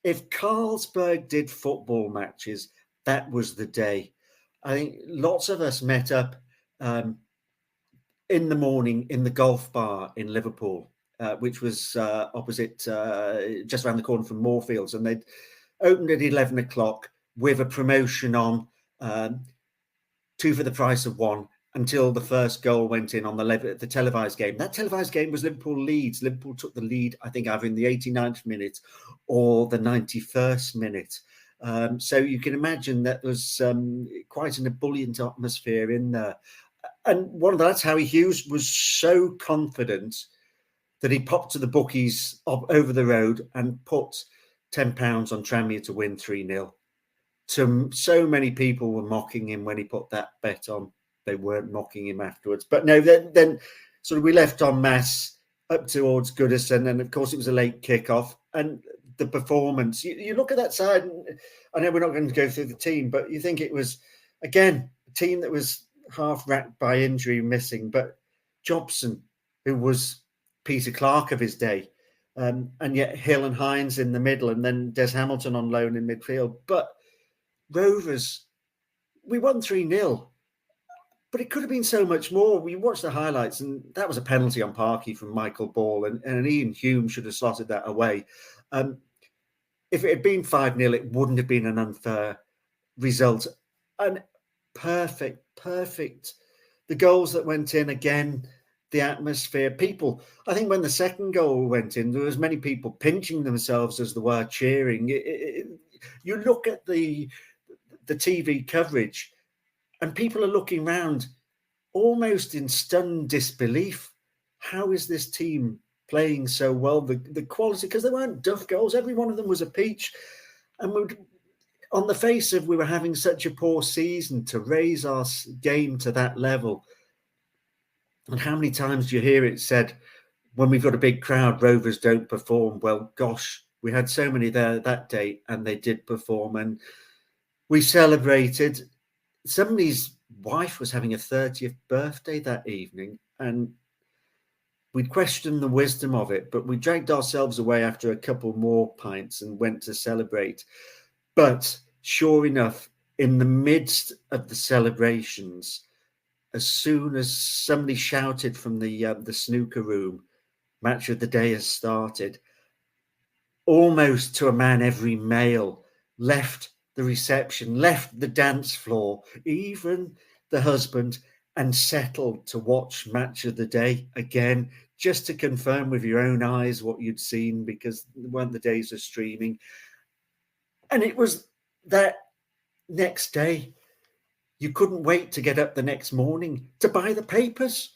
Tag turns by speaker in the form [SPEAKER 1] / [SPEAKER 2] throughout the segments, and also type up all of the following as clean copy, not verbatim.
[SPEAKER 1] if Carlsberg did football matches, that was the day. I think lots of us met up in the morning in the golf bar in Liverpool, which was opposite, just around the corner from Moorfields, and they'd opened at 11 o'clock with a promotion on 2 for the price of 1 until the first goal went in on the televised game. That televised game was Liverpool-Leeds. Liverpool took the lead, I think, either in the 89th minute or the 91st minute. So you can imagine that was quite an ebullient atmosphere in there. And one of that's Harry Hughes was so confident that he popped to the bookies over the road and put £10 on Tranmere to win 3-0. So many people were mocking him when he put that bet on. They weren't mocking him afterwards. But no, then sort of we left en masse up towards Goodison, and of course it was a late kickoff. And the performance, you look at that side, and I know we're not going to go through the team, but you think it was, again, a team that was half racked by injury, missing, but Jobson, who was Peter Clark of his day, and yet Hill and Hines in the middle, and then Des Hamilton on loan in midfield. But Rovers, we won 3-0, but it could have been so much more. We watched the highlights, and that was a penalty on Parky from Michael Ball, and Ian Hume should have slotted that away. If it had been 5-0, it wouldn't have been an unfair result. And perfect. The goals that went in, again, the atmosphere. People, I think when the second goal went in, there was many people pinching themselves as they were cheering. You look at the TV coverage, and people are looking around almost in stunned disbelief. How is this team playing so well? The quality, because they weren't duff goals. Every one of them was a peach. And on the face of, we were having such a poor season, to raise our game to that level. And how many times do you hear it said, when we've got a big crowd, Rovers don't perform? Well, gosh, we had so many there that day, and they did perform. And we celebrated. Somebody's wife was having a 30th birthday that evening, and we'd questioned the wisdom of it, but we dragged ourselves away after a couple more pints and went to celebrate. But sure enough, in the midst of the celebrations, as soon as somebody shouted from the snooker room, match of the day has started, almost to a man, every male left the reception, left the dance floor, even the husband, and settled to watch match of the day again, just to confirm with your own eyes what you'd seen, because there weren't the days of streaming. And it was that next day, you couldn't wait to get up the next morning to buy the papers.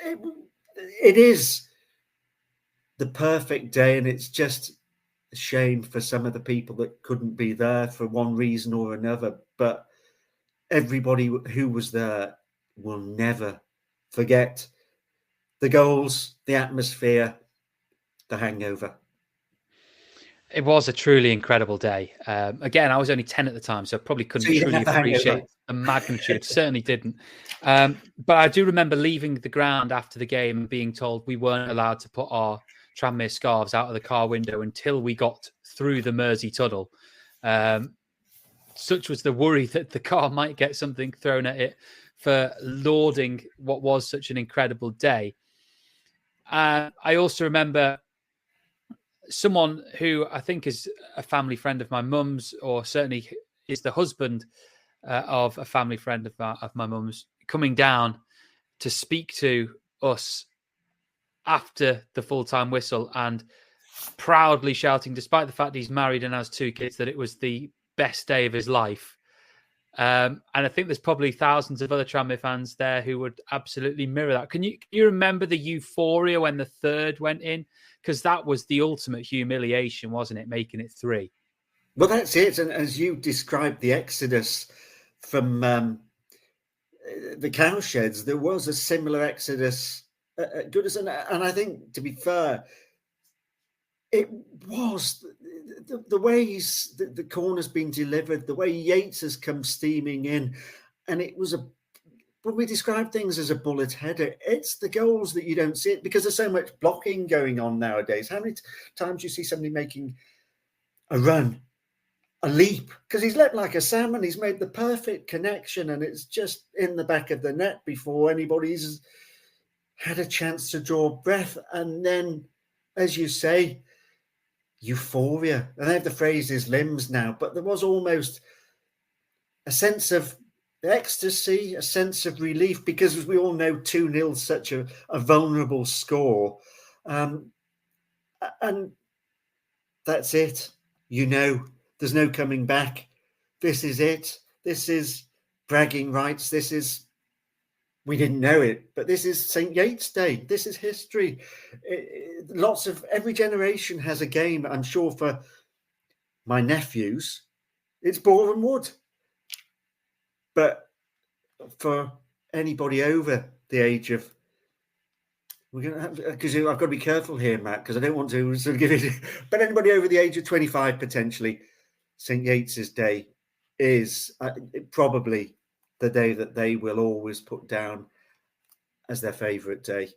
[SPEAKER 1] It is the perfect day, and it's just a shame for some of the people that couldn't be there for one reason or another. But everybody who was there will never forget the goals, the atmosphere, the hangover.
[SPEAKER 2] It was a truly incredible day. Again, I was only 10 at the time, so I probably couldn't truly appreciate the magnitude. Certainly didn't. But I do remember leaving the ground after the game and being told we weren't allowed to put our Tranmere scarves out of the car window until we got through the Mersey tunnel. Such was the worry that the car might get something thrown at it for lauding what was such an incredible day. I also remember someone who I think is a family friend of my mum's, or certainly is the husband of a family friend of my mum's, coming down to speak to us after the full-time whistle and proudly shouting, despite the fact he's married and has 2 kids, that it was the best day of his life. And I think there's probably thousands of other Tranmere fans there who would absolutely mirror that. Can you remember the euphoria when the third went in? Because that was the ultimate humiliation, wasn't it? Making it 3.
[SPEAKER 1] Well, that's it. And as you described the exodus from the cowsheds, there was a similar exodus at Goodison. And I think, to be fair, it was the ways that the corner's been delivered, the way Yates has come steaming in. And it was when we describe things as a bullet header, it's the goals that you don't see it, because there's so much blocking going on nowadays. How many times do you see somebody making a run, a leap, because he's leapt like a salmon. He's made the perfect connection, and it's just in the back of the net before anybody's had a chance to draw breath. And then, as you say, euphoria. And I have the phrase his limbs now, but there was almost a sense of ecstasy, a sense of relief, because as we all know, 2-0 is such a vulnerable score. And that's it. You know, there's no coming back. This is it. This is bragging rights. This is, we didn't know it, but this is St. Yates Day. This is history. Lots of, every generation has a game. I'm sure for my nephews, it's Boreham Wood. But for anybody over the age of, we're going to have, because I've got to be careful here, Matt, because I don't want to sort of give it, but anybody over the age of 25, potentially, St. Yates's Day is probably the day that they will always put down as their favourite day.